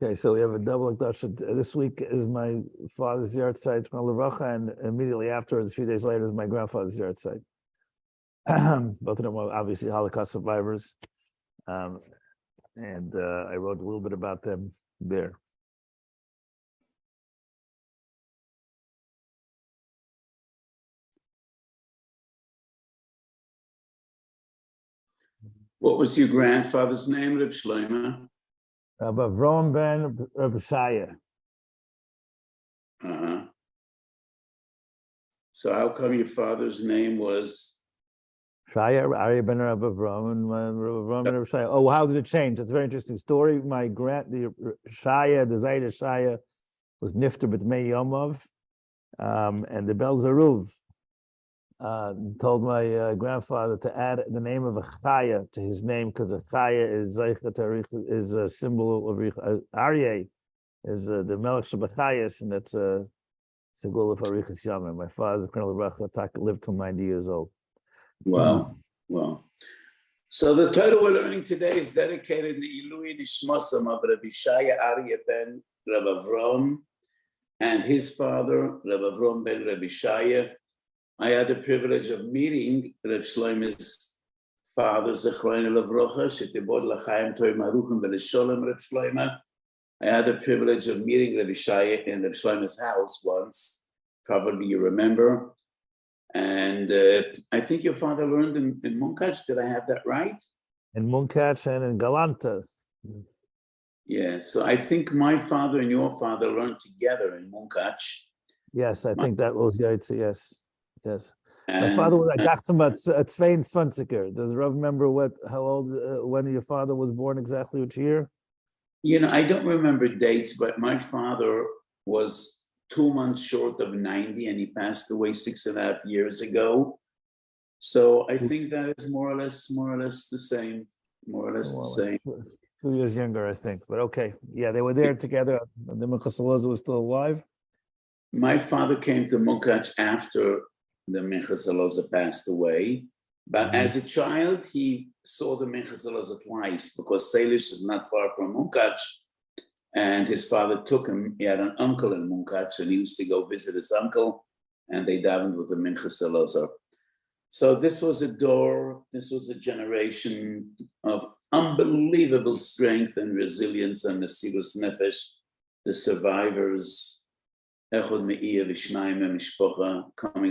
Okay, so we have a double Agudas. This week is my father's Yarchei, and immediately afterwards, a few days later, is my grandfather's Yarchei. Both of them were obviously Holocaust survivors. And I wrote a little bit about them there. What was your grandfather's name, Reb Shlomo? Avram ben Shaya. Uh-huh. So how come your father's name was? Shaya, Ari ben Avram, and Avram ben Shaya. Oh, how did it change? It's a very interesting story. The Shaya, the Zayda Shaya, was Nifter b'Tmei Yomov, and the Bel Zaruv told my grandfather to add the name of a Chaya to his name because a Chaya is a symbol of Aryeh, is the Melech Shabachayas, and that's a symbol of Arichas Yamim. My father, Colonel Racha, lived till 90 years old. Wow, wow. So the title we're learning today is dedicated to Ilui Nishmosam of Rabbi Shaya Aryeh ben Reb Avram and his father, Reb Avram ben Rabbi Shaya. I had the privilege of meeting Reb Shlomo's father, Zechrono Levrocha, Shetibod L'chaim Toy Maruchim V'Lesholem Reb Shlomo. I had the privilege of meeting Reb Shaya in Reb Shlomo's house once, probably you remember. And I think your father learned in Munkach. Did I have that right? In Munkach and in Galanta. Yeah, so I think my father and your father learned together in Munkach. Yes, I think that was Yarchei, yes. Yes. My father was at 22. Does Rob remember how old, when your father was born exactly, which year? You know, I don't remember dates, but my father was 2 months short of 90 and he passed away 6.5 years ago. So I think that is more or less the same, more or less the same. 2 years younger, I think, but okay. Yeah, they were there together. The Minchas Elazar was still alive. My father came to Munkach after the Minchas Elazar passed away. But as a child, he saw the Minchas Elazar twice because Salish is not far from Munkach. And his father took him. He had an uncle in Munkach, and he used to go visit his uncle, and they davened with the Minchas Elazar. So this was a generation of unbelievable strength and resilience and Mesirus Nefesh, the survivors, coming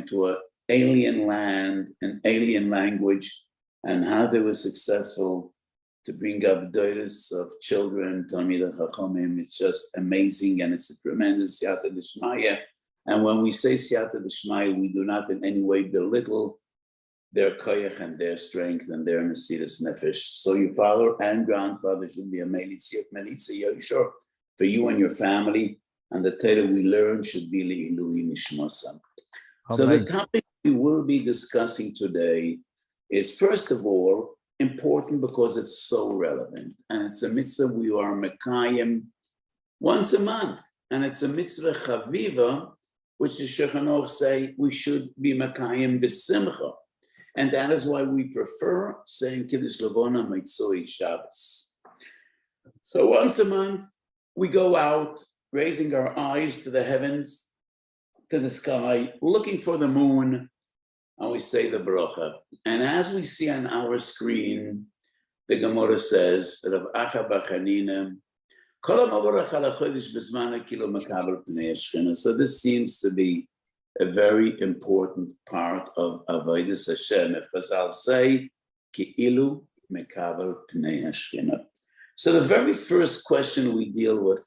to an alien land, an alien language, and how they were successful to bring up daughters of children, Talmidei Chachamim. It's just amazing, and it's a tremendous Siyata D'Shmaya. And when we say Siyata D'Shmaya, we do not in any way belittle their koyach and their strength and their Mesirus Nefesh. So your father and grandfather should be a Melitza Yosher for you and your family. And the Torah we learn should be Le'ilui Nishmosam. So the topic we will be discussing today is, first of all, important because it's so relevant. And it's a mitzvah we are Mekayim once a month. And it's a mitzvah Chaviva, which the Shulchan Aruch say we should be Mekayim B'Simcha. And that is why we prefer saying Kiddush Levana Meitzoi Shabbos. So once a month, we go out, raising our eyes to the heavens, to the sky, looking for the moon, and we say the bracha. And as we see on our screen, the Gemara says that of Acha Bachanina, so this seems to be a very important part of Avodas Hashem. If Chazal say, Ki'ilu mekaber pnei Hashchina. So the very first question we deal with,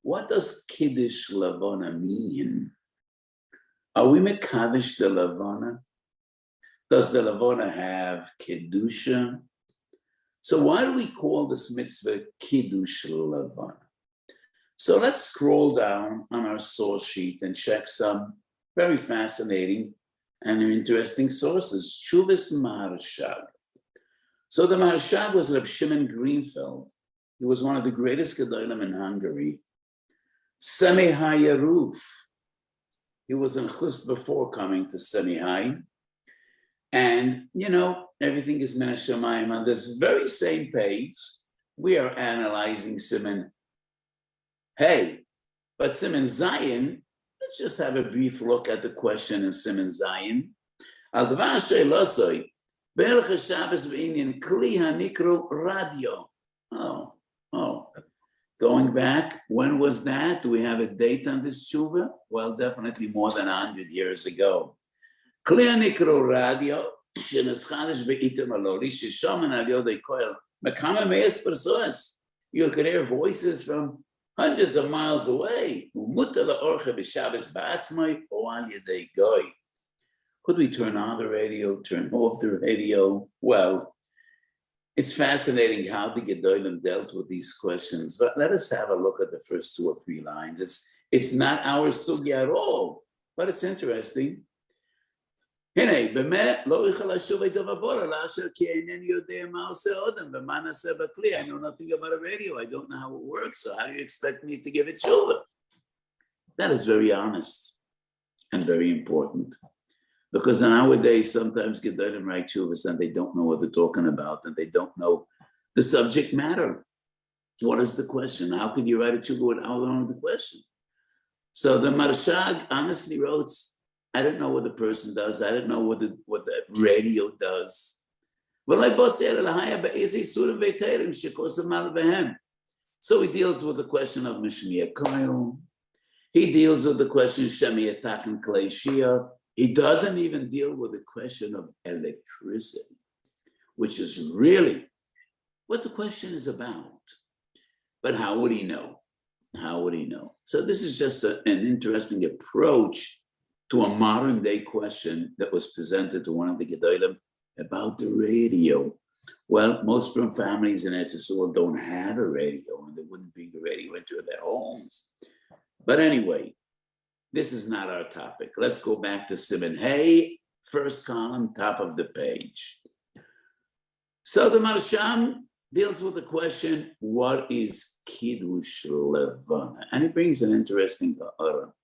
what does Kiddush Levana mean? Are we mekadosh the Levana? Does the Levana have Kiddusha? So why do we call this mitzvah Kiddush Levana? So let's scroll down on our source sheet and check some very fascinating and interesting sources. Chuvas Maharshag. So the Maharshag was Reb Shimon Greenfeld. He was one of the greatest Gedolim in Hungary. Semihai Yeruf. He was in Chus before coming to Semihai. And, you know, everything is Min HaShamayim. On this very same page, we are analyzing Siman Hey, but Siman Zayin, let's just have a brief look at the question in Siman Zayin. Al Davar She'losoi, Berach Shabbos V'inyan Kli HaNikro Radio. Oh. Going back, when was that? Do we have a date on this tshuva? Well, definitely more than 100 years ago. Kli HaNikro Radio, She'neschadish Be'item Alori, She'shomen Al Yodei Koel, Mekama Me'es Persoas. You could hear voices from hundreds of miles away. Could we turn on the radio, turn off the radio? Well, it's fascinating how the Gedolim dealt with these questions. But let us have a look at the first 2 or 3 lines. It's not our sugya at all, but it's interesting. I know nothing about a radio. I don't know how it works. So how do you expect me to give it tshuva? That is very honest and very important. Because nowadays, sometimes Gedolim write tshuvas and they don't know what they're talking about and they don't know the subject matter. What is the question? How can you write a tshuva without knowing the question? So the Marshag honestly wrote, I don't know what the person does. I don't know what the radio does. So he deals with the question of Mishmiya Koil. He deals with the question of Shemiya Taken Klei Shiur. He doesn't even deal with the question of electricity, which is really what the question is about. But how would he know? How would he know? So this is just an interesting approach to a modern day question that was presented to one of the Gedolim about the radio. Well, most from families in Eretz Yisrael don't have a radio and they wouldn't bring a radio into their homes. But anyway, this is not our topic. Let's go back to Siman Hey, first column, top of the page. So the Marsham deals with the question, what is Kiddush Levana? And he brings an interesting Ha'ara.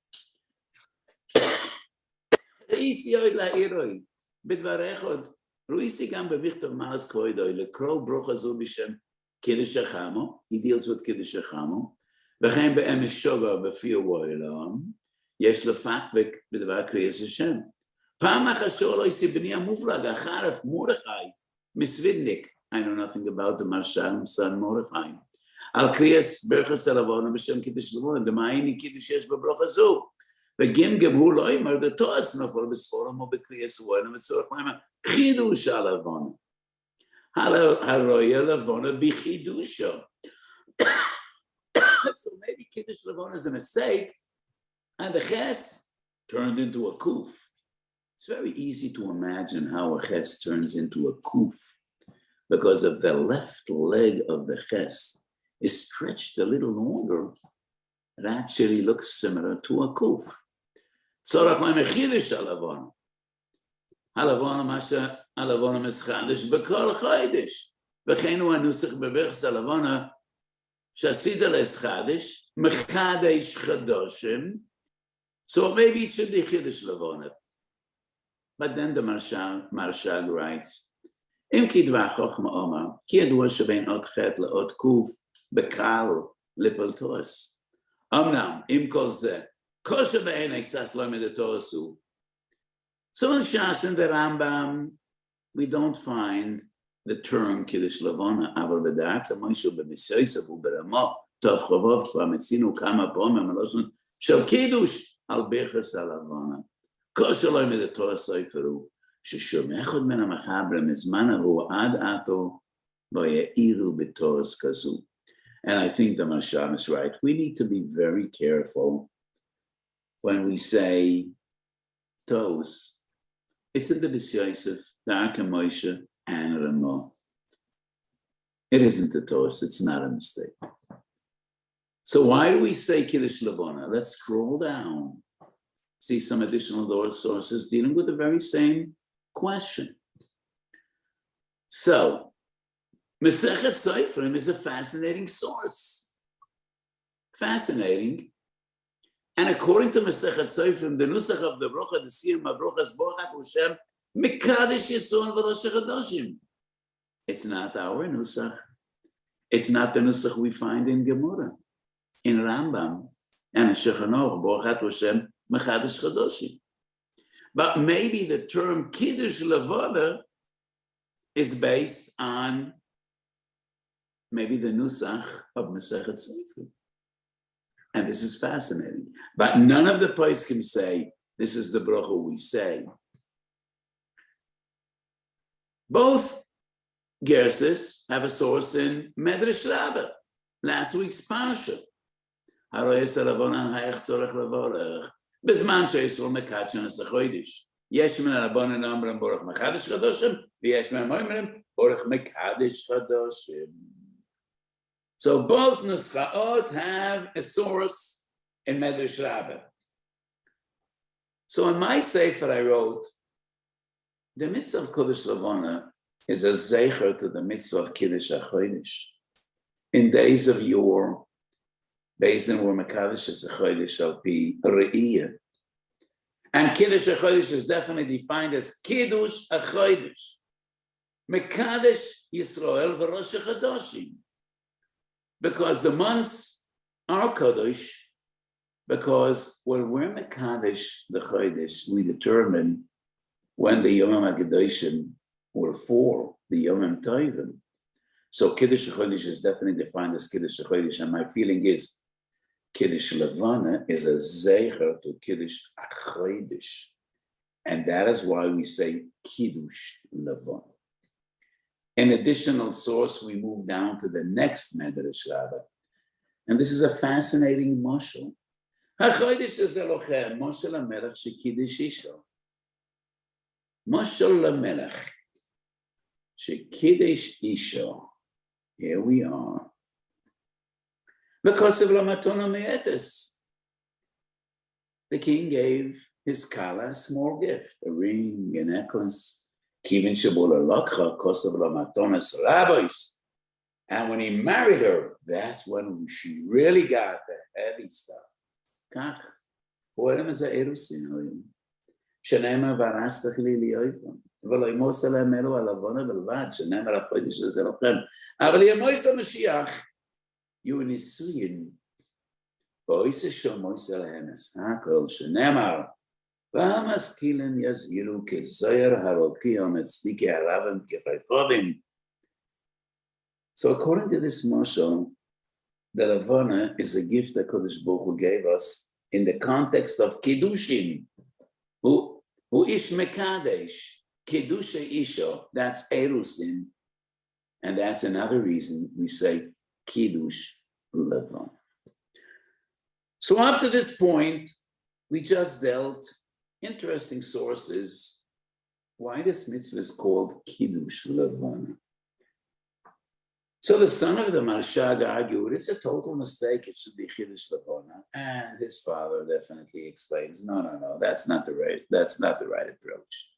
He deals with Kiddush Chamo. יש לפקפק בדבר קריאת השם. פעם אחשור לא יסי בני המופלג, החרף מורדכי, מסווידניק, I know nothing about the Marshal, son מורדכי. על קריאת ברכס הלבונה בשם קידוש לבונה, דמייני קידוש יש בברכה זו. וגמגם הוא לא יאמר דתועס נפל בספורם או בקריאת סבונה, וצורך למה חידוש הלבונה. הרויה לבונה בחידושו. So maybe Kiddush Levana is a mistake, and the ches turned into a kuf. It's very easy to imagine how a ches turns into a kuf, because if the left leg of the ches is stretched a little longer, it actually looks similar to a kuf. Tzorach le'mechidish halavona. Halavona masha halavona mischadish b'kol chaydish. V'cheinu anusach b'berchs halavona Shasida leschadish, mechadish chadoshim. So maybe it should be Kiddush Levana. But then the Marshal writes, Im kidva chochma omar, ki yadua shebein ot chet leot kuf, bekal lepeltos. Omnam, im kol zeh, kosher be'en exas lo medetosu. So in Shas and the Rambam, we don't find the term Kiddush Levana, אבל בדעת המוישו במסיוסף וברמו, טוב חובוב כבר מצינו כמה פעמים מלושן של קידוש על ברכס הלבנה. כל שלא מדתו הספר הוא, ששומע אחד מן המחבר מזמן ההוא עד עתו לא יאירו בתורס כזו. And I think the Marshal is right. We need to be very careful when we say tos. It's in the B'Yosef, the Arka Moshe, and Ramo. It isn't a toast, it's not a mistake. So why do we say Kiddush Levana? Let's scroll down. See some additional sources dealing with the very same question. So, Masechet Seifrim is a fascinating source. Fascinating. And according to Masechet Seifrim, the nusach of the brocha, the siyum of brochas borchat Hashem, Mekadesh Yisrael v'Rosh Chadoshim. It's not our nusach. It's not the nusach we find in Gemara. in Rambam and in Shulchan Aruch, Baruch Atu Hashem Mechadesh Chadoshim. But maybe the term Kiddush Levana is based on maybe the Nusach of Masechet Sefer. And this is fascinating. But none of the place can say, this is the bracha we say. Both Gerses have a source in Medrash Rabbah, last week's Parsha. בזמן שישראל מקדשן את החודש. יש מן הרבנן אומרים בורך מקדש חדשים, ויש מן אומרים בורך מקדש חדשים. So both Nuschaot have a source in Medrash Rabbah. So in my sefer I wrote, the mitzvah of Kiddush Levana is a zecher to the mitzvah of Kiddush HaChodesh. In days of yore, based on where Mekadosh is a Chodesh al pi Re'iyah. And Kiddush HaChodesh is definitely defined as Kiddush HaChodesh. Mekadosh Yisrael v'Rosh HaChadoshim. Because the months are Kodesh, because when we're Mekadosh the Chodesh, we determine when the Yomim HaKadoshim were for, the Yomim Tovim. So Kiddush HaChodesh is definitely defined as Kiddush HaChodesh, and my feeling is Kiddush Levana is a zecher to Kiddush HaChodesh. And that is why we say Kiddush Levana. An additional source, we move down to the next Medrash Rabbah. And this is a fascinating mashal. HaChodesh is Elochem, Mashal HaMelech Shekiddush Isha. Mashal HaMelech Shekiddush Isha. Here we are. Because of Lamatona Me'etes, the king gave his Kallah a small gift, a ring, a necklace. Kivin Shabula Lakha, because of Lamatonas Rabbis. And when he married her, that's when she really got the heavy stuff. Kach, Poem is a Erusin. Shanema Varastach Lilioitam. V'lo Mosala Melo Alavona Belvad, Shanema Rapoidish Zelochem. Avali Moisa Mashiach. You in Isuyin, Boise Shomoisa Hemes, Hakol, Shenemar, Bahamas Kilim Yaziru, Kezayer, Harokion, and Stike Aravim, Kefayfovim. So, according to this mashal, the Levana is a gift that Kodesh Baruch Hu gave us in the context of Kiddushin, who Ish Mekadesh, Kiddusha Isha, that's Erusin, and that's another reason we say Kiddush Levana. So up to this point, we just dealt interesting sources why this mitzvah is called Kiddush Levana. So the son of the Marshag argued it's a total mistake. It should be Kiddush Levana, and his father definitely explains, no, that's not the right approach.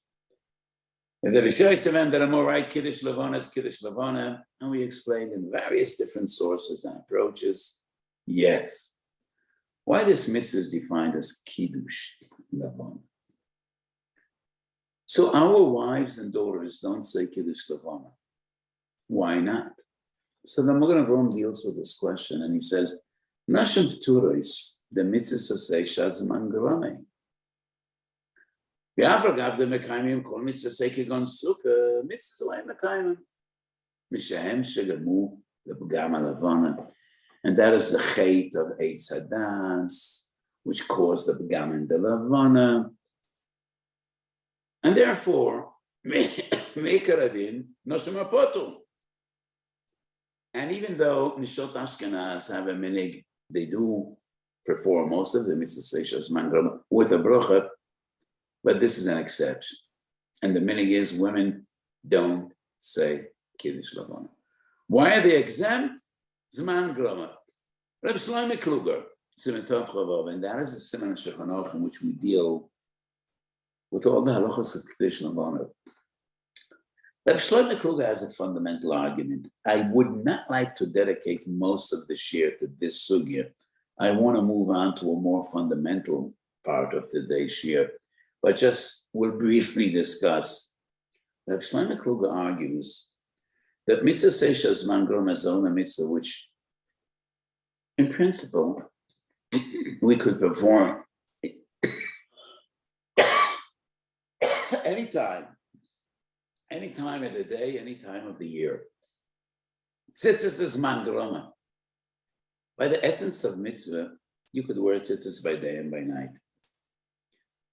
If the Rishonim event that are more right, Kiddush Levana, it's Kiddush Levana, and we explained in various different sources and approaches, yes. Why this mitzvah is defined as Kiddush Levana? So our wives and daughters don't say Kiddush Levana. Why not? So the Magen Avraham deals with this question, and he says, Nashim Pturos, the mitzvah say Shazman Garame. V'afagav the Mekayim kol mitzvah say Kegon Sukkah, mitzvah way Mekayim. Mishahem shegamu the B'gam Levana. And that is the chait of Eitz Hadas, which caused the B'gam in the Levana. And therefore, Meikaradin Noshim Apotu. And even though Nishot Ashkenaz have a minig, they do perform most of the mitzvah seishas mangram with a bracha, but this is an exception. And the minig is women don't say Kiddush Levana. Why are they exempt? Zman Groma. Reb Shlomo Kluger, Siman Tov Chavav, and that is the Siman Shulchan Aruch in which we deal with all the halachos of Kiddush Levana. Reb Shlomo Kluger has a fundamental argument. I would not like to dedicate most of the shiur to this sugya. I want to move on to a more fundamental part of today's shiur, but just will briefly discuss. Reb Shlomo Kluger argues that mitzvah seishas man groma is only mitzvah which, in in principle, we could perform any time of the day, any time of the year. Tzitzis is mangroma. By the essence of mitzvah, you could wear tzitzis by day and by night.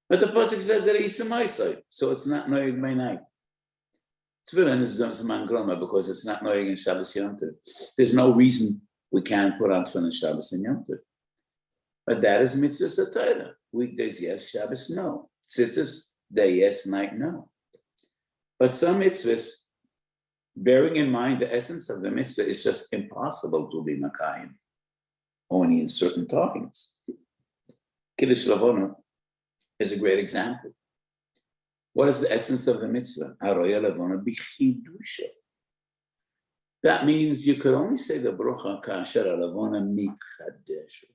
But the pasuk says that it's a ma'aseh, so it's not noyeg by night. Tefillin is mangroma because it's not noyeg in Shabbos Yom Tov. There's no reason we can't put on tefillin Shabbos and Yom Tov. But that is mitzvah satayra. Weekdays, yes. Shabbos, no. Tzitzis, day, yes. Night, no. But some mitzvahs, bearing in mind the essence of the mitzvah, is just impossible to be makayim, only in certain talkings. Kiddush Levana is a great example. What is the essence of the mitzvah? Aroya Levana b'chidusha. That means you could only say the brocha kasher Levana mitchadeshet.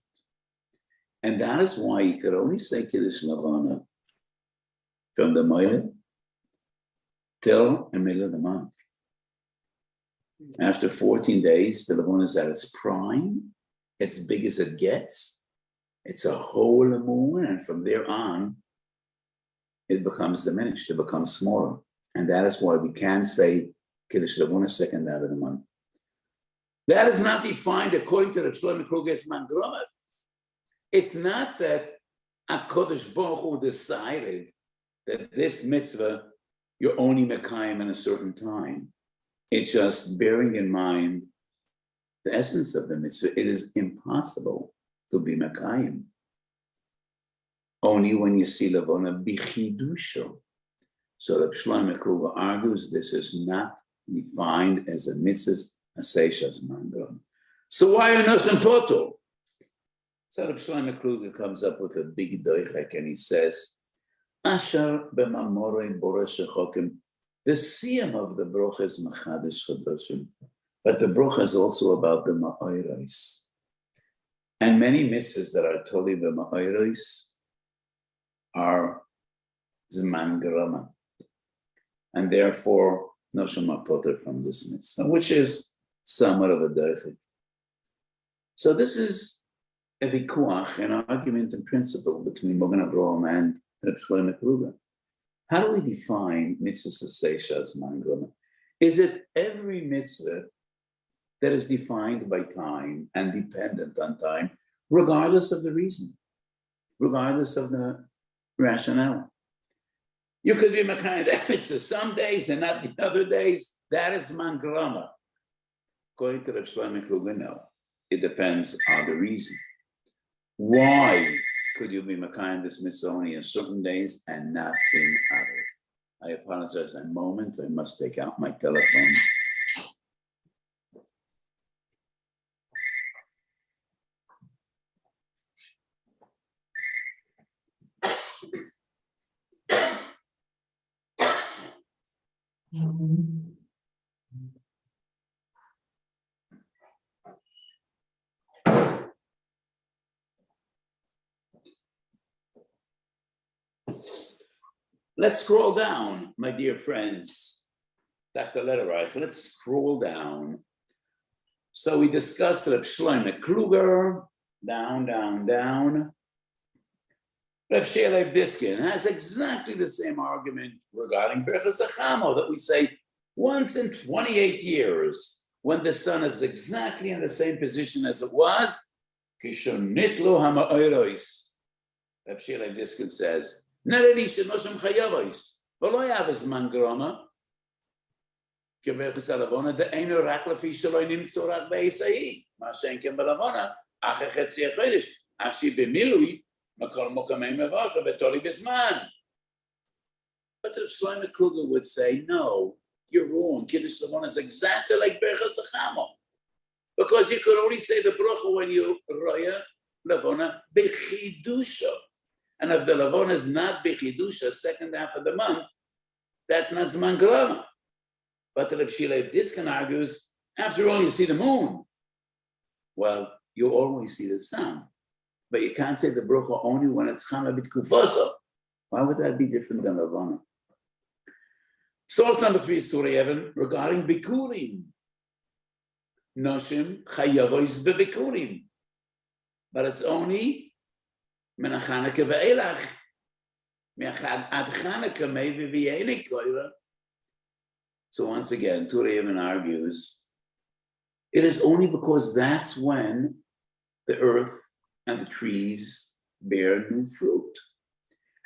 And that is why you could only say Kiddush Levana from the Moiled till the middle of the month. After 14 days, the Levana is at its prime, it's big as it gets. It's a whole moon, and from there on, it becomes diminished, it becomes smaller. And that is why we can say Kiddush Levana second out of the month. That is not defined according to the Shlomo Kruger's Mangroma. It's not that HaKadosh Baruch Hu decided that this mitzvah, you're only mekayim in a certain time. It's just bearing in mind the essence of the mitzvah. It is impossible to be mekayim. Only when you see Levana bichidusho. So the Shlomo Kruger argues this is not defined as a mitzvah, a seishas mangram. So why are nosim poto? So the Shlomo Kruger comes up with a big doichek and he says, Asher b'mamorei boresh chokim. The siyam of the brocha is machadish chadoshim, but the brocha is also about the ma'oros. And many mitzvahs that are totally the ma'oros are zman grama, and therefore no shema poter from this mitzvah, which is somewhat of a derech. So this is a vikuach, an argument in principle between Mogen Avraham and Reb Shlomo Kruger. How do we define mitzvah seisha as mangrama? Is it every mitzvah that is defined by time and dependent on time, regardless of the reason, regardless of the rationale? You could be makayim that mitzvah some days and not the other days. That is mangrama. According to Reb Shlomo Kruger, no. It depends on the reason. Why could you be makayim this mitzvah only in certain days and not in others? I apologize a moment. I must take out my telephone. Let's scroll down, my dear friends. Dr. Lederreich, let's scroll down. So we discussed Reb Shlomo Kruger, down. Reb Shelev Diskin has exactly the same argument regarding Berchas Achamo that we say once in 28 years, when the sun is exactly in the same position as it was, Kishonitlo Hama'oros. Reb Shelev Diskin says, Nerelish Noshim Chayavos, V'lo Yavis Mangrama, Keberchas Alavona, the Eino Raklafi Shaloinim Sorak Beisai, Mashenkem Balavona, Achechetzi Chodesh, Afshi Bemilui, Makol Mokamei Mevacha, Betoli Bisman. But if Shlomo Kruger would say, no, you're wrong. Kiddush Levana is exactly like Berchas Achamo, because you could only say the bracha when you roya Levana bechidusha. And if the Levana is not bechidusha, second half of the month, that's not Zman Grama. But the Reb Shelev Diskin argues, after all, you see the moon. Well, you always see the sun, but you can't say the bracha only when it's Chana B'Tkufasa. Why would that be different than Levana? Source number 3, Surah Evan, regarding Bikurim. Noshim Chayavos Bebikurim. but it's only min Chanukah ve'elach. Ad Chanukah maybe v'yelik koira. So once again, Turei even argues, it is only because that's when the earth and the trees bear new fruit.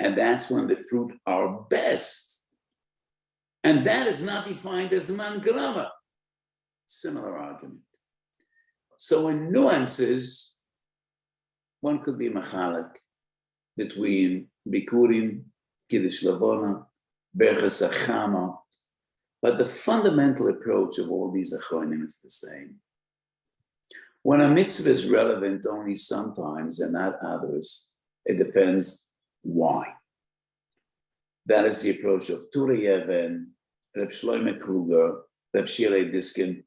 And that's when the fruit are best. And that is not defined as man grama. Similar argument. So in nuances, one could be machalek between Bikurim, Kiddush Levana, Berchas Achama, but the fundamental approach of all these Achronim is the same. When a mitzvah is relevant only sometimes and not others, it depends why. That is the approach of Turei Even, Reb Shloime Kruger, Reb Shirei Diskin.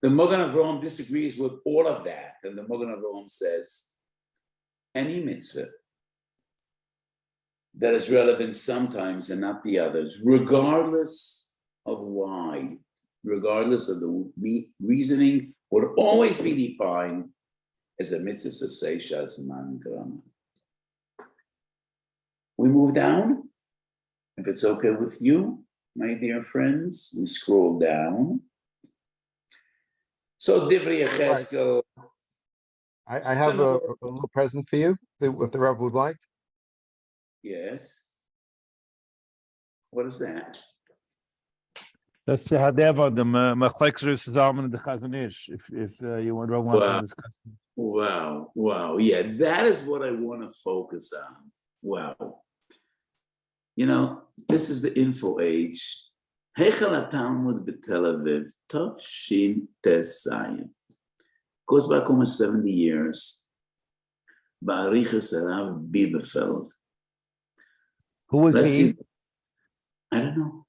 The Magen Avraham disagrees with all of that, and the Magen Avraham says, any mitzvah that is relevant sometimes and not the others, regardless of why, regardless of the reasoning, would always be defined as a mitzvah sasei as man grama. We move down. If it's okay with you, my dear friends, we scroll down. So Divrei Yechezkel. I have a little present for you, if the Rebbe would like. Yes. What is that? That's the Hadeva, the Machlekes Zalman, the Chazon Ish, if you want to discuss. Wow. Yeah, that is what I want to focus on. Wow. You know, this is the info age. Heichal HaTalmud b'Tel Aviv, Tov Shin Tes Zayin. Goes back almost 70 years. Ba'arichas Rav Biberfeld. Who was he? I don't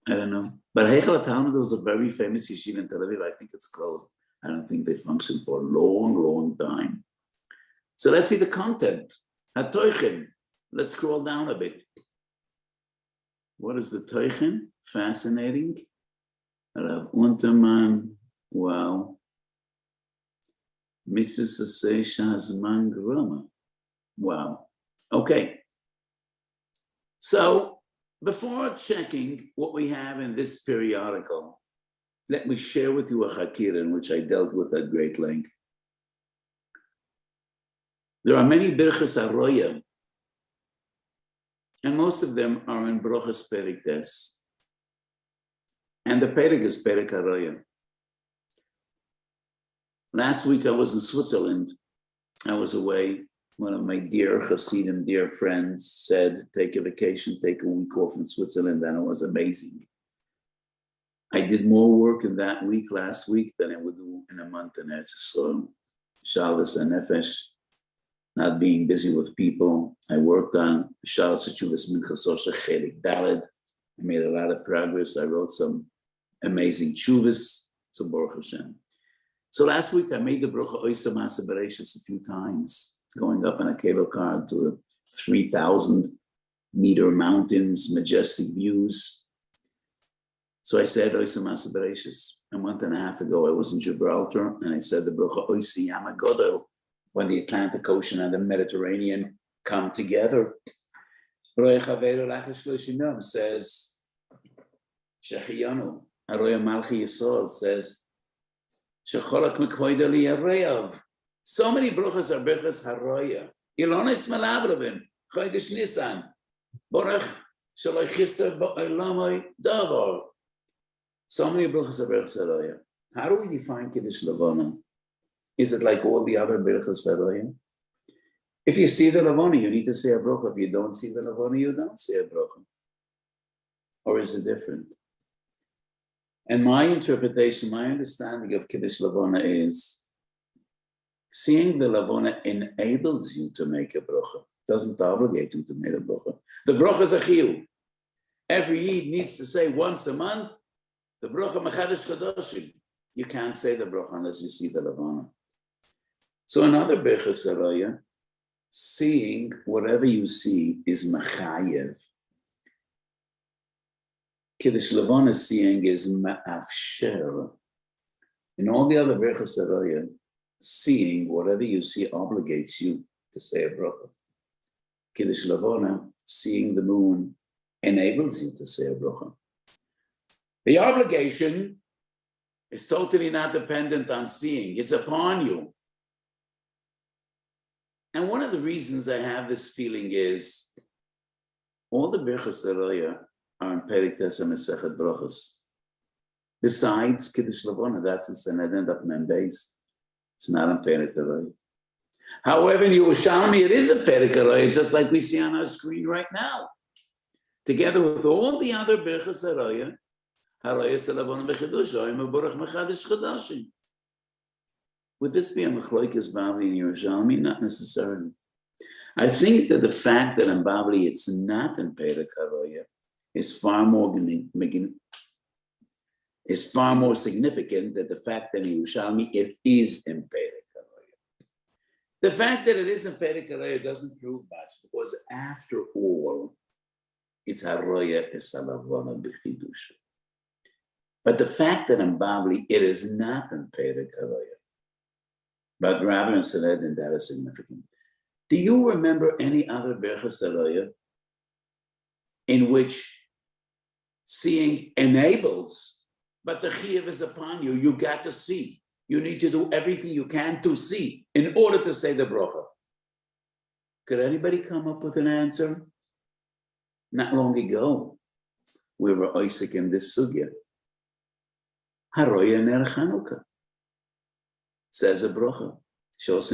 know. But Heichal HaTalmud was a very famous yeshiva in Tel Aviv. I think it's closed. I don't think they functioned for a long time. So let's see the content. HaToichin. Let's scroll down a bit. What is the Toichin? Fascinating. Rav Unterman. Wow. Mitzvah Sasei Shazman Grama. Wow. Okay. So before checking what we have in this periodical, let me share with you a Hakira in which I dealt with at great length. There are many Birchas Aroya, and most of them are in Brochas Perek Tes. And the Perek is Perek Aroya. Last week I was in Switzerland. I was away. One of my dear Hasidim, dear friends, said, take a vacation, take a week off in Switzerland, and it was amazing. I did more work in that week last week than I would do in a month in Eretz Yisrael. Shabbos and Nefesh. Not being busy with people. I worked on Shalos Chuvas Minchas Osher Chelik Daled. I made a lot of progress. I wrote some amazing chuvas. So Baruch Hashem. So last week I made the Bracha Oisa Masa Bereshis a few times, going up in a cable car to 3,000 meter mountains, majestic views. So I said Oisa Masa Bereshis. A month and a half ago I was in Gibraltar and I said the Bracha Oisa Yam HaGodel, when the Atlantic Ocean and the Mediterranean come together. Roy Chaveru Lachash Shloshim says, Shechiyanu, Aroya Malchi Yisrael says, Shecholak Mekvoida Liyareyav. So many brachas are brachas haroya. Ilonis Malabravin, Chodesh Nisan, Borach Shaloi Chisar Ba'olamoi Davor. So many brachas are brachas haroya. How do we define Kiddush Levana? Is it like all the other brachas haroya? If you see the Levana, you need to say a bracha. If you don't see the Levana, you don't say a bracha. Or is it different? And my interpretation, my understanding of Kiddush Levana is seeing the Levana enables you to make a bracha. Doesn't obligate you to make a bracha. The bracha is a chiyuv. Every Yid needs to say once a month the bracha Mechadesh Chadoshim. You can't say the bracha unless you see the Levana. So another Bercha Saraya, seeing whatever you see is Machayev. Kiddush Levana seeing is Ma'afsher. In all the other Bercha Saraya, seeing, whatever you see obligates you to say a bracha. Kiddush Levana, seeing the moon, enables you to say a bracha. The obligation is totally not dependent on seeing. It's upon you. And one of the reasons I have this feeling is all the Birchas Haroya are in Perek Tes Mesechet Brachos. Besides Kiddush Levana, that's in Sanhedrin Daf Mem Beis. It's not in Perek Haroya. However, in Yerushalmi, it is a Perek Haroya, just like we see on our screen right now. Together with all the other Birchas Haroya, Haroya Levana B'Chidush, Oyim Baruch Mechadish Chadashim. Would this be a Mechloikes Bavli in Yerushalmi? Not necessarily. I think that the fact that in Bavli it's not in Perek Haroya is far more significant than the fact that in Yerushalmi it is in Perek Haroya. The fact that it is in Perek Haroya doesn't prove much, because after all, it's Haroya Levana B'Chidush. But the fact that in Bavli it is not in Perek Haroya, but rather in Sanhedrin, that is significant. Do you remember any other Birchas Haroya in which seeing enables, but the chiyuv is upon you? You got to see. You need to do everything you can to see in order to say the bracha. Could anybody come up with an answer? Not long ago, we were Isaac in this sugya. Haroya ner Chanukah. Says a bracha. So that's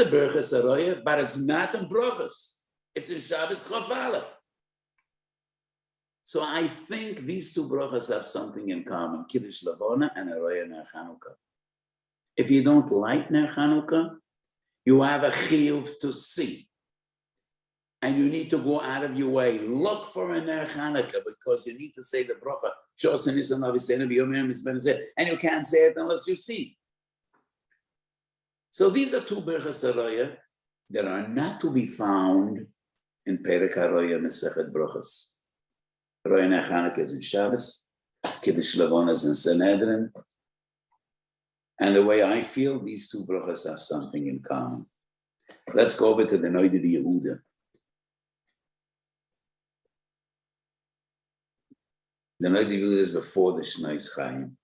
a Birchas Haroya, but it's not in brachas. It's in Shabbos Chavala. So I think these two brachas have something in common: Kiddush Levana and Haroya ner Chanukah. If you don't like ner Chanukah, you have a chiyuv to see. And you need to go out of your way. Look for a ner Chanukah, because you need to say the bracha. And you can't say it unless you see. So these are two Birchas Haroya that are not to be found in Perek Haroya Mesechet Brachos. Haroya ner Chanukah is in Shabbos, Kiddush Levana is in Sanhedrin. And the way I feel, these two brachas have something in common. Let's go over to the Noida Yehuda. The Noida Yehuda is before the Shnois Chaim.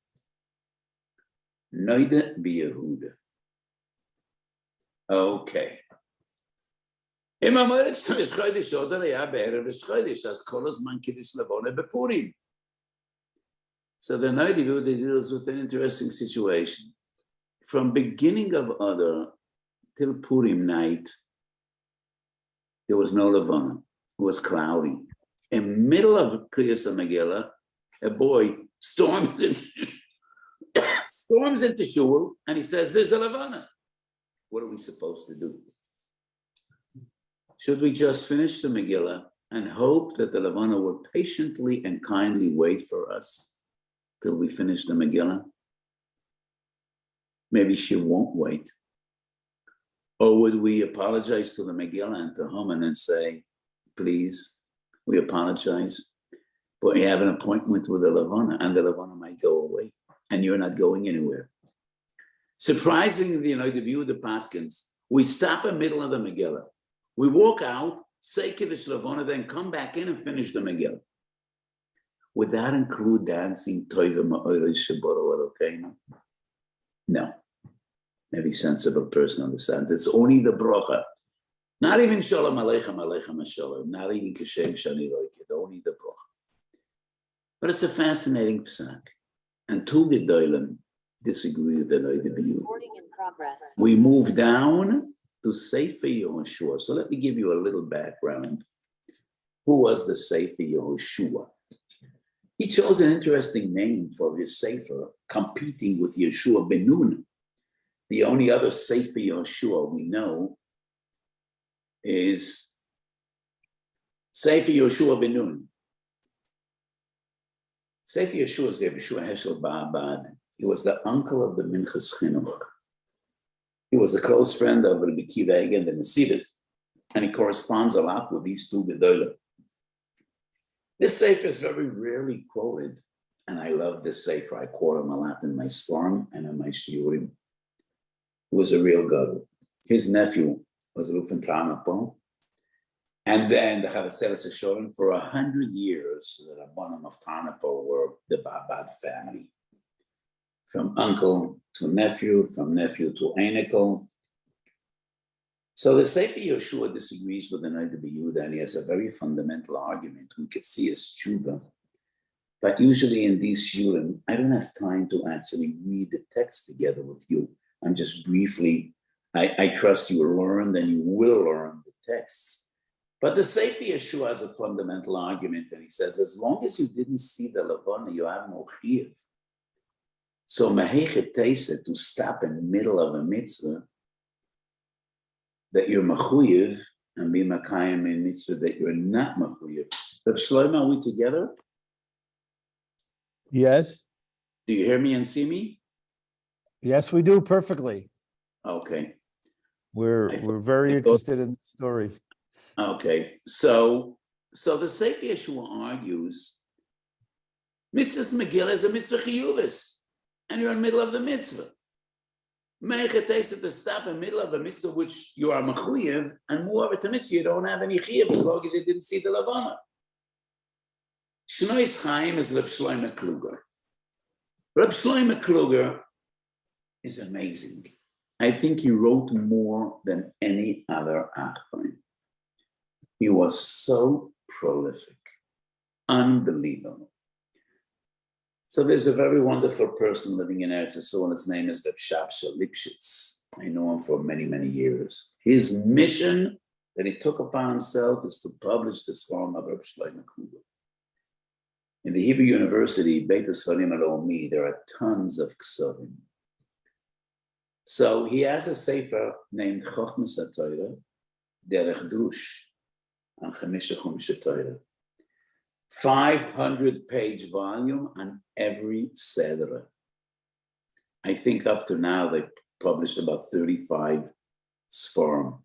Noida Yehuda. Okay. So the Noida Yehuda deals with an interesting situation. From beginning of Adar till Purim night, there was no Levana. It was cloudy. In middle of Kriyas Megillah, a boy storms into Shiur, and he says, "There's a Levana." What are we supposed to do? Should we just finish the Megillah and hope that the Levana will patiently and kindly wait for us till we finish the Megillah? Maybe she won't wait. Or would we apologize to the Megillah and to Haman and say, "Please, we apologize, but we have an appointment with the Levana, and the Levana might go away, and you're not going anywhere." Surprisingly, the view of the Paskins, we stop in the middle of the Megillah. We walk out, say Kiddush Levana, then come back in and finish the Megillah. Would that include dancing Toiva Ma'orei Shaboro Elokeinu? No. Every sensible person understands. It's only the bracha. Not even Shalom Aleichem Aleichem Shalom. Not even Kashem Shani Roikid. Only the bracha. But it's a fascinating psak. And two Gedolim disagree with the Noida Yehuda. We move down to Sefer Yehoshua. So let me give you a little background. Who was the Sefer Yehoshua? He chose an interesting name for his Sefer, competing with Yeshua ben Nun. The only other Sefer Yehoshua we know is Sefer Yehoshua ben Nun. Sefer Yehoshua is Yeshua Heschel Ba'abad. He was the uncle of the Minchas Chinuch. He was a close friend of Rabbi Kiva Eger, the Mesilas, and he corresponds a lot with these two Gedolim. This Sefer is very rarely quoted, and I love this sefer. I quote him a lot in my sforim and in my shiurim. He was a real gadol. His nephew was Reuven Tranapo. And then the Chavasselis is showing for 100 years, the Rabbanim of Tranapo were the Babad family. From uncle to nephew, from nephew to Einikel. So the Sefer Yeshua disagrees with the Noda B'Yehuda, and he has a very fundamental argument. We could see as tshuva. But usually in these shiurim, I don't have time to actually read the text together with you. I'm just briefly, I trust you learned and you will learn the texts. But the Sefer Yeshua has a fundamental argument, and he says, as long as you didn't see the Levana, you have no chiyuv. So mehechet teisa, to stop in the middle of a mitzvah, that you're mechuyev, and be makayim in mitzvah that you're not mechuyev. But Shlomo, are we together? Yes. Do you hear me and see me? Yes, we do perfectly. Okay. We're very interested in the story. Okay. So the Sefer Yeshua argues, mitzvahs Megillah is a mitzvah chiyuvis, and you're in the middle of the mitzvah. Meicha teisa, to stop in the middle of a mitzvah which you are mechuyev, and move over to mitzvah, you don't have any chiyuv as long as you didn't see the Levana. Shnois Chaim is Reb Shlomo Kluger. Reb Shlomo Kluger is amazing. I think he wrote more than any other Achron. He was so prolific, unbelievable. So there's a very wonderful person living in Eretz Yisrael, and his name is Reb Shabsha Lipschitz. I know him for many, many years. His mission that he took upon himself is to publish this form of Reb Shlomo Kluger. In the Hebrew University, Beit Sfarim Al-Omi, there are tons of ksavim. So he has a sefer named Chochmas HaTorah, Derech Drush, on Chamisha Chumash Torah. 500-page volume on every Seder. I think up to now they published about 35 Sforim.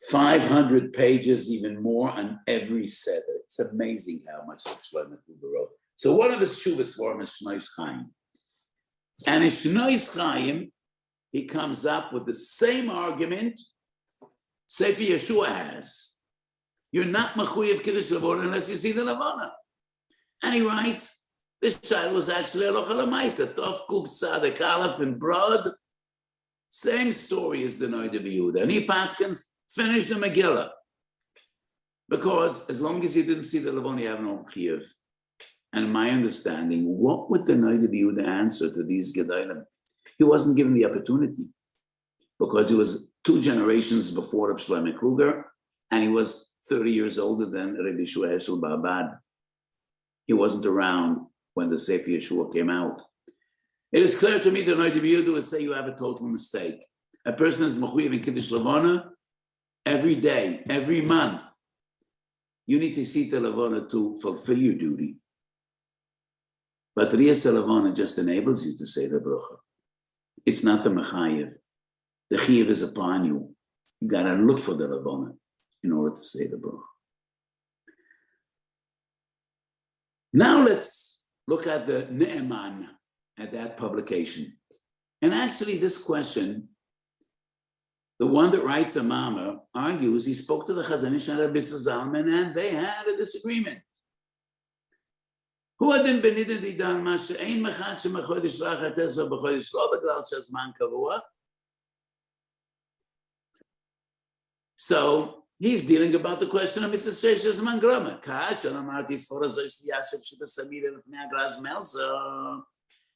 500 pages, even more on every Seder. It's amazing how much Shlomo Kluger wrote. So one of his Shuvas Sforim is Shnois Chaim. And in Shnois Chaim, he comes up with the same argument Sefer Yeshua has. You're not mechuyev Kiddush Levana unless you see the Levana. And he writes, this child was actually a lochal amaisa, Tov Kuf Tzaddik Aleph in broad. Same story as the Noda B'Yehuda. And he paskins, finish the Megillah. Because as long as you didn't see the Levana, you have no chiyuv. And in my understanding, what would the Noda B'Yehuda answer to these Gedolim? He wasn't given the opportunity because he was 2 generations before Reb Shlomo Kluger, and he was 30 years older than Rabbi Yeshua Heschel Ba'abad. He wasn't around when the Sefer Yeshua came out. It is clear to me that Noda B'Yehuda would say you have a total mistake. A person is mechuyev in Kiddush Levana every day, every month. You need to see the Levana to fulfill your duty. But Riyas Levana just enables you to say the bracha. It's not the mechayev. The chiyuv is upon you. You got to look for the Levana in order to say the bracha. Now let's look at the Ne'eman, at that publication. And actually this question, the one that writes a mama argues, he spoke to the Chazon Ish and Rabbi Zalman, and they had a disagreement. הוא הדין בנידן דידן מה שאין מחד שמחודש שלח את עזרא בחודש לא בגלל שהזמן קבוע. So he's dealing about the question of Mrs. Sheshes Mangrama. כאשר אמרתי ספור הזו יש לי ישב שבסמיר לפני הגלז מלצר.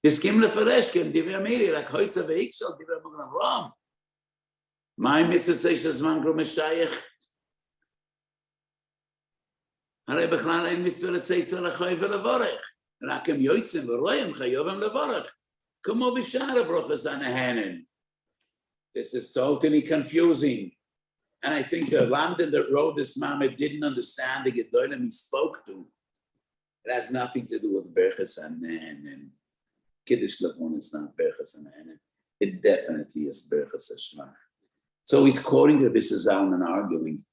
הסכים לפרש כן דברי המירי, רק הויסה ואיקשל דברי המגרם רום. מה עם Mrs. Sheshes Mangrama שייך? הרי בכלל אין מצווה לצייסר לחוי ולבורך. רק הם יוצאים ורואים חיובים לבורך. כמו בשאר הברוכס הנהנן. This is totally confusing. And I think the London that wrote this mama didn't understand the Gedolim he spoke to. It has nothing to do with Berches and Kiddush Levana is not Berches and it definitely is Berches Hashlach. So he's quoting Rabbi Zalman arguing.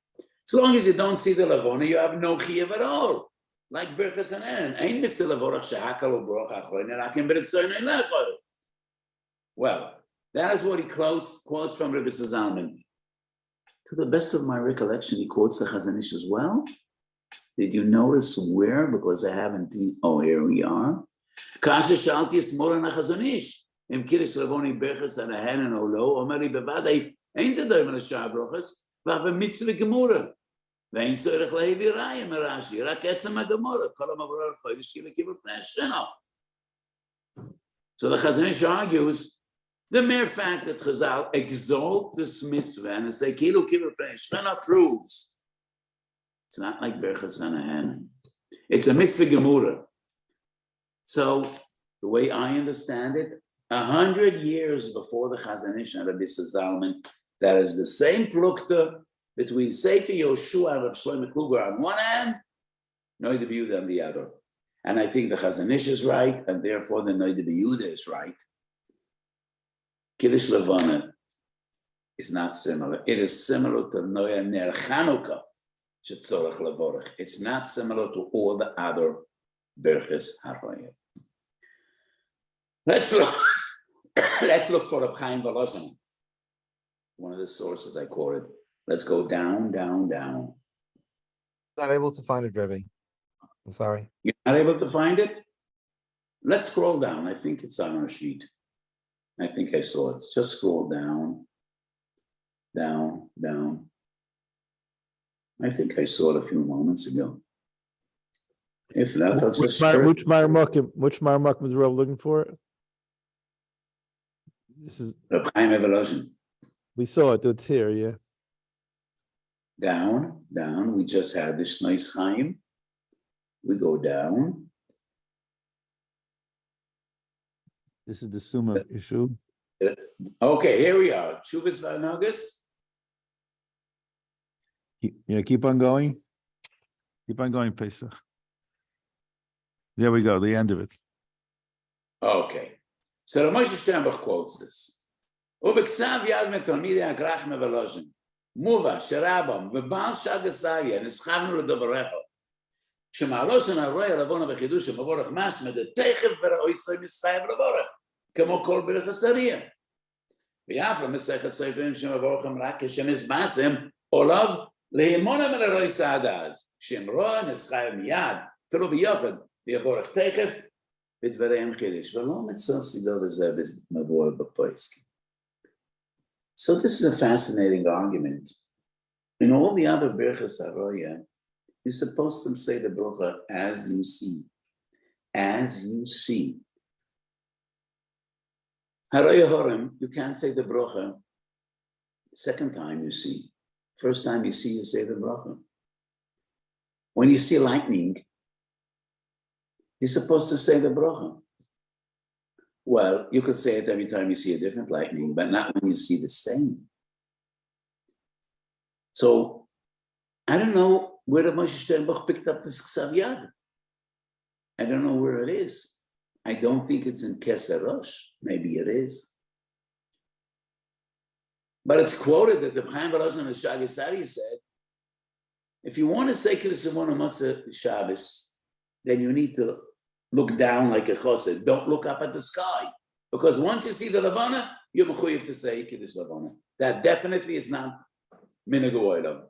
As long as you don't see the Levana, you have no chiyuv at all. like Birchas and Ein Mitzvah Levorach Shehakal U'Baruch Achroin Erakim B'Ritzoyin Ein Lechol. Well, that is what he quotes from Rebbe Zalman. To the best of my recollection, he quotes the Chazon Ish as well. Did you notice where? Because I haven't. Oh, here we are. Kasha Shalti Esmor and Chazon Ish. Im Kiddush Levoni Birchas and Ahen and Olo. Omeri Bevadei Ein Zedoy Men Ashar Brochas. V'Ave Mitzvah Gemura. Ve'Ein Tzorech Lehevi Raya Merashi. Rak Etzem HaGemura. Kol HaMavror Chodesh Ki L'Kibur Pnei Shchina. So the Chazon Ish argues the mere fact that Chazal exalt this mitzvah and say Kilu Kibur Pnei Shchina proves it's not like Birchas Hanahan. It's a mitzvah gemura. So the way I understand it, 100 years before the Chazon Ish and Rabbi Zalman, that is the same plukta between Sefer Yoshua and Rav Shlomo Kluger on one hand, Noida B'Yehuda on the other. And I think the Chazon Ish is right, and therefore the Noida B'Yehuda is right. Kiddush Levana is not similar. It is similar to Noya Ner Chanukah. It's not similar to all the other Birchas Haroyah. Let's look for Reb Chaim Volozhin, one of the sources I quoted. Let's go down, down, down. Not able to find it, Rebbe. I'm sorry. You're not able to find it? Let's scroll down. I think it's on our sheet. I think I saw it. Just scroll down, down, down. I think I saw it a few moments ago. If not, I'll just share it. Which Marmuk was Rob looking for? This is Reb Chaim Volozhin. we saw it. It's here, yeah. Down, down. We just had this nice Chaim. We go down. This is the Summa issue. Okay, here we are. Chuvas Vanogas. Keep on going. Keep on going, Pesach. There we go, the end of it. Okay. So the Moshe Sternbuch quotes this. Ubeksav yad metalmidei agrach mevolozhin. Muva, sherabam, v'bal shagasavya, nischavnu l'dobarecho. Shema'alosan haroya lavona v'chidush v'vorach mashme, de teichev v'ra'oisoi mischayev l'vorach, kamo kol b'rechas hariyah. V'yafra mesechet soifim shema'vorachem rak keshem izbasim, olav lehimonam l'rois ha'adaz, shemroa nischayev miyad, filo b'yochad, v'yavorach teichev, v'dvareim chidish. V'lo mitzvah sido v'zeh b'mavor b'poiskim. So this is a fascinating argument. In all the other Birchas Haroyah, you're supposed to say the bracha as you see. As you see. Haroyah Horem, you can't say the bracha second time you see. First time you see, you say the bracha. When you see lightning, you're supposed to say the bracha. Well, you could say it every time you see a different lightning, but not when you see the same. So, I don't know where the Moshe Sternbuch picked up this Ksav Yad. I don't know where it is. I don't think it's in Keser Rosh. Maybe it is. But it's quoted that the Chaim Volozhin and Shagasari said, if you want to say Kiddush Levana Matzah Shabbos, then you need to look down like a chosed. Don't look up at the sky. Because once you see the Levana, you're mechuyev to say Kiddush Levana. That definitely is not minhag ha'olam.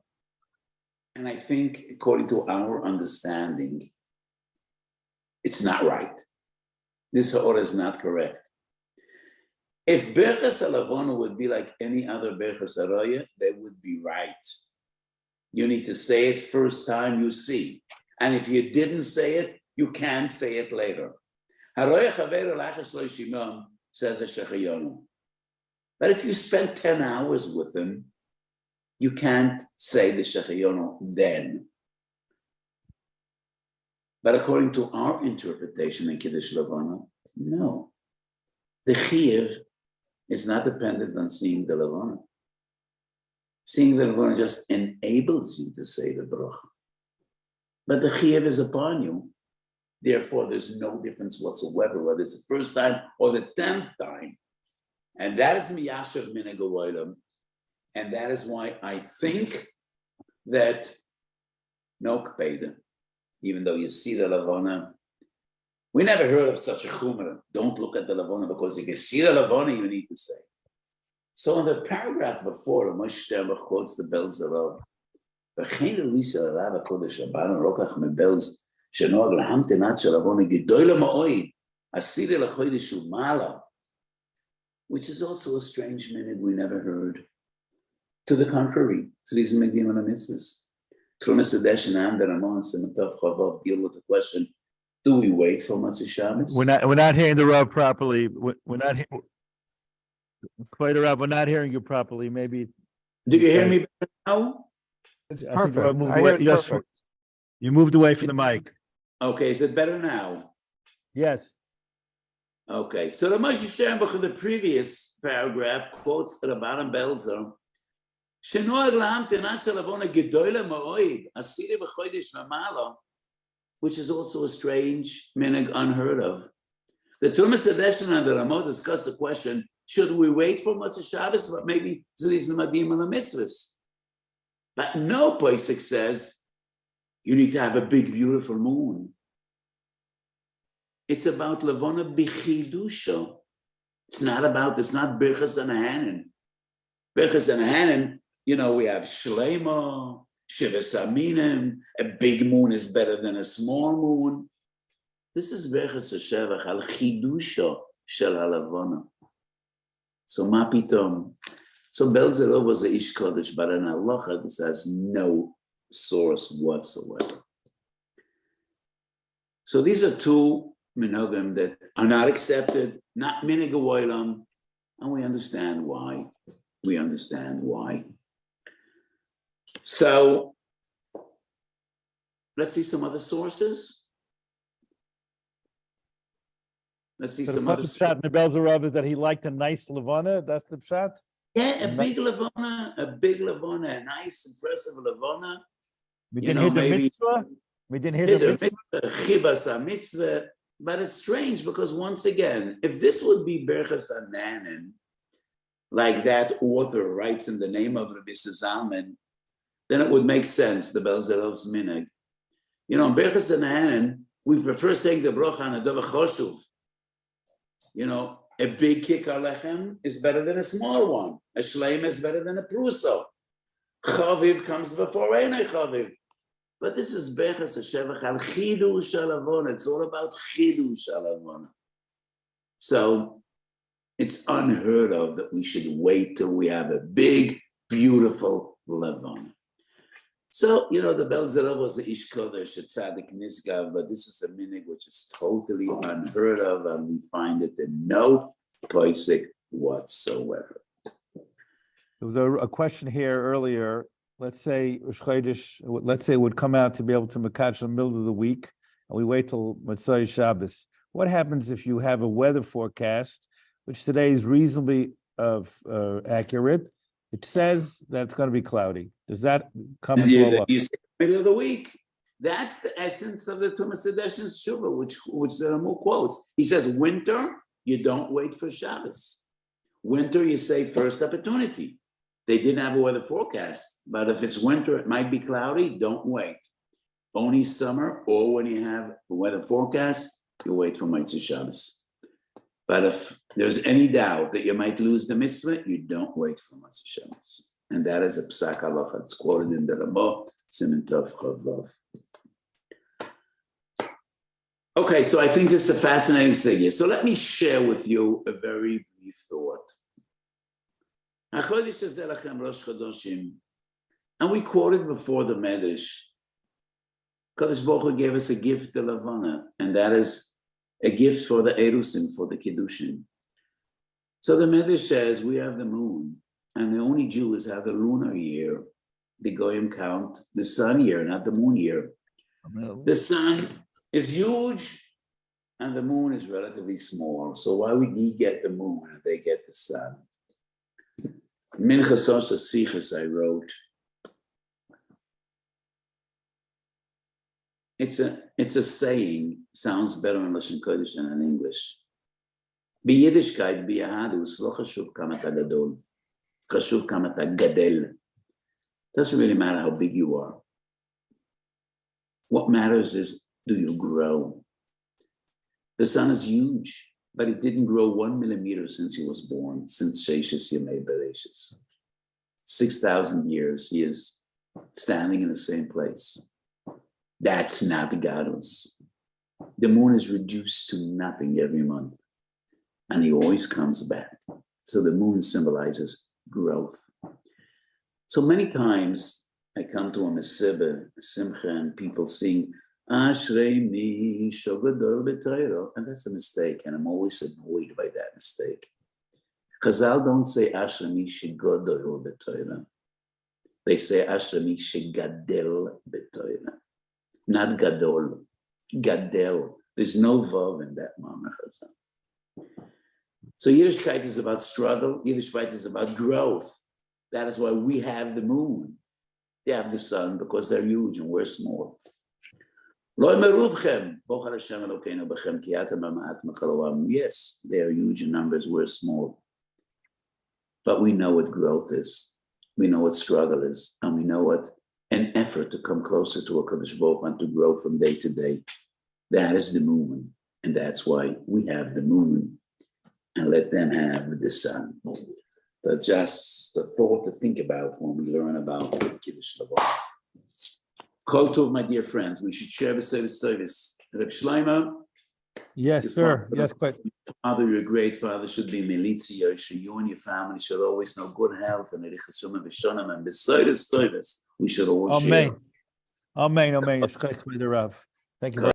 And I think, according to our understanding, it's not right. This ha'orah is not correct. If Birchas HaLevana would be like any other Birchas Haroyah, they would be right. You need to say it first time you see. And if you didn't say it, you can't say it later. Haroyah chaver lachas lo shimon, says a shechayonu. But if you spend 10 hours with him, you can't say the shechayonu then. But according to our interpretation in Kiddush Levana, no. The chiyuv is not dependent on seeing the Levana. Seeing the Levana just enables you to say the bracha. But the chiyuv is upon you. Therefore, there's no difference whatsoever, whether it's the first time or the 10th time. And that is miyashav minhag ha'olam. And that is why I think that no kpeda. even though you see the Levana. We never heard of such a chumrah. Don't look at the Levana, because if you see the Levana, you need to say. So in the paragraph before, Moshe Sternbach quotes the bells of וכן לויס הרב הקודש הבנו לא כך מבלז שנוהג להמתנת של עוון גדול למועד עשירי לחודש ומעלה, which is also a strange minute we never heard. To the contrary, Tzrizim Megdim on the mitzvahs. Trumas Adesh and Am Ramon Simatov Chavav deal with the question, do we wait for Matzah Shabbos? We're not hearing the Rav properly. We're not quite a Rav. We're not hearing you properly. Maybe. Do you hear me better now? It's I think the Rav perfect. moved I away. hear it Yes, perfect. you moved away from the mic. Okay, is it better now? Yes. Okay, so the Moshe Sternbach in the previous paragraph quotes Rabbanan Belzer, "Shenoag lahamtenat shel avona gedola ma'od asiri b'chodesh v'mala," which is also a strange minhag unheard of. The Tumas Adeshan and the Ramah discuss the question: should we wait for Matzah Shabbos, but maybe Tzrizim Madim on the mitzvahs? But no Pesach says you need to have a big, beautiful moon. It's about Levana B'chidusha. It's not Birchas and Hanan. Birchas and Hanan, we have Shlema, Shivas Aminim, a big moon is better than a small moon. This is Birchas HaShevach, Al Chidusha Shel HaLevana. So Ma Pitom. So Belzerov was a Ish Kodesh, but in halacha this has no source whatsoever. So these are two minhagim that are not accepted, not minhag olam, and we understand why. So let's see some other sources. Let's see So some the other. pshat in the Belzer is that he liked a nice Levana. That's the pshat. Yeah, a big Levana, a nice, impressive Levana. We didn't hit the mitzvah. We didn't hit the mitzvah. Chibas mitzvah. But it's strange because once again, if this would be Berchas Ananin, like that author writes in the name of Rabbi Zalman, then it would make sense, the Belzerov's minhag. In Berchas Ananin, we prefer saying the bracha on a davar choshuv. A big kikar lechem is better than a small one. A shleim is better than a prusa. Chaviv comes before Einay Chaviv. But this is Berchas HaShevach al Chidush HaLevana. It's all about Chidush HaLevana. So it's unheard of that we should wait till we have a big, beautiful Levana. So, the Belzerov was the Ish Kodesh at Tzadik Nizgav, but this is a minhag which is totally unheard of, and we find it in no Pesach whatsoever. There was a question here earlier. Let's say Rosh Chodesh, it would come out to be able to Mekadosh in the middle of the week, and we wait till Motzei Shabbos. What happens if you have a weather forecast, which today is reasonably accurate? It says that it's going to be cloudy. Does that come into you say middle of the week? That's the essence of the Tumas Adeshan's Shuvah, which the Ramah quotes. He says, winter, you don't wait for Shabbos. Winter, you say first opportunity. They didn't have a weather forecast, but if it's winter, it might be cloudy, don't wait. Only summer, or when you have a weather forecast, you wait for Motzei Shabbos. But if there's any doubt that you might lose the mitzvah, you don't wait for Motzei Shabbos. And that is a psak halacha. It's quoted in the Ramah, Siman Tov Chavav. Okay, so I think this is a fascinating sugya. So let me share with you a very brief thought. And we quoted before the Medrash, Kadosh Baruch Hu gave us a gift to Levana, and that is a gift for the Erusim, for the Kiddushin. So the Medrash says we have the moon, and the only Jews have the lunar year. The Goyim count the sun year, not the moon year. The sun is huge, and the moon is relatively small. So why would we get the moon and they get the sun? Minchas Osha Sichas I wrote. It's a saying, sounds better in Lashon Kodesh than in English. B'Yiddishkeit, b'Yahadus, lo chashuv kama ta gadol, chashuv kama ta gadel. Doesn't really matter how big you are. What matters is, do you grow? The sun is huge, but it didn't grow 1 millimeter since he was born, since Sheshis Yemei Bereshis. 6,000 years he is standing in the same place. That's not the Agudas. The moon is reduced to nothing every month, and he always comes back. So the moon symbolizes growth. So many times I come to a Mesiba, a Simcha, and people sing, Ashrei mi shogadol b'Torah, and that's a mistake, and I'm always annoyed by that mistake. Chazal don't say Ashrei mi shogadol b'Torah. They say Ashrei mi shogadel b'Torah, not gadol, gadel. There's no vav in that Mama Chazal. So Yiddishkeit is about struggle. Yiddishkeit is about growth. That is why we have the moon. They have the sun because they're huge and we're small. Yes, they are huge in numbers, we're small. But we know what growth is. We know what struggle is. And we know what an effort to come closer to a Kiddush Baruch and to grow from day to day. That is the moon. And that's why we have the moon and let them have the sun. But just a thought to think about when we learn about Kiddush Baruch. Kol Tov, my dear friends, we should share the service. Reb Shlomo. Yes, sir. Yes, quite. Father, your great father should be Militzi Yarchei. You and your family should always know good health and Erichasum and Vishonim and the service. We should always share. Amen. Amen. Amen. Thank you very